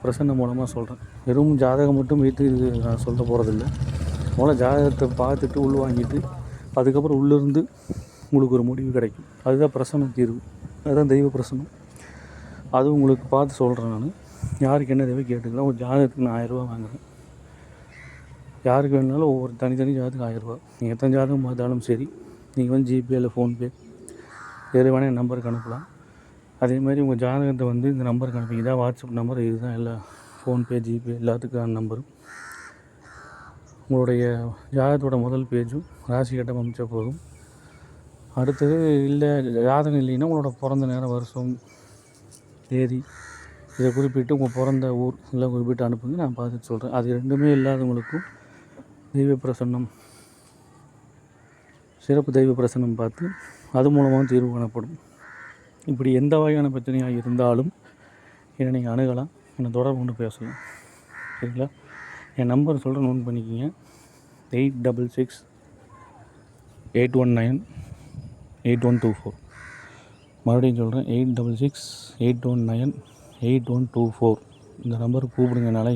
பிரசன்னம் மூலமாக சொல்கிறேன். வெறும் ஜாதகம் மட்டும் வைத்து இது நான் சொல்ல போகிறதில்ல. முதல்ல ஜாதகத்தை பார்த்துட்டு உள்வாங்கிட்டு அதுக்கப்புறம் உள்ளிருந்து உங்களுக்கு ஒரு முடிவு கிடைக்கும். அதுதான் பிரசன்ன தீர்வு, அதுதான் தெய்வ பிரசன்னம். அது உங்களுக்கு பார்த்து சொல்கிறேன். நான் யாருக்கு என்ன தேவை கேட்டுக்கலாம். ஒரு ஜாதகத்துக்கு நான் 1000 ரூபா வாங்குகிறேன். யாருக்கு வேணுனாலும் ஒவ்வொரு தனித்தனி ஜாதகத்துக்கு 1000 ரூபா. நீங்கள் எத்தனை ஜாதகம் பார்த்தாலும் சரி, நீங்கள் வந்து ஜிபே இல்லை ஃபோன்பே எது வேணால் என் நம்பருக்கு அனுப்பலாம். அதேமாதிரி உங்கள் ஜாதகத்தை வந்து இந்த நம்பருக்கு அனுப்பி, இதான் வாட்ஸ்அப் நம்பர், இதுதான் எல்லா ஃபோன்பே ஜிபே எல்லாத்துக்கான நம்பரும். உங்களுடைய ஜாதகத்தோட முதல் பேஜும் ராசி கட்டம் அமைச்சா போதும். அடுத்தது இல்லை ஜாதகம் இல்லைன்னா உங்களோட பிறந்த நேரம், வருஷம், தேதி இதை குறிப்பிட்டு உங்கள் பிறந்த ஊர் எல்லாம் குறிப்பிட்டு அனுப்புங்க. நான் பார்த்துட்டு சொல்கிறேன். அது ரெண்டுமே இல்லாதவங்களுக்கும் தெய்வ பிரசன்னம், சிறப்பு தெய்வ பிரசன்னம் பார்த்து அது மூலமாக தீர்வு காணப்படும். இப்படி எந்த வகையான பிரச்சனையாக இருந்தாலும் என்னை நீங்கள் அணுகலாம், என்னை தொடர்பு கொண்டு பேசலாம். சரிங்களா? என் நம்பர் சொல்கிறேன், நோட் பண்ணிக்கிங்க. 866-819-8124. மறுபடியும் சொல்கிறேன், 866-819-8124. இந்த நம்பருக்கு கூப்பிடுங்க. என்னால்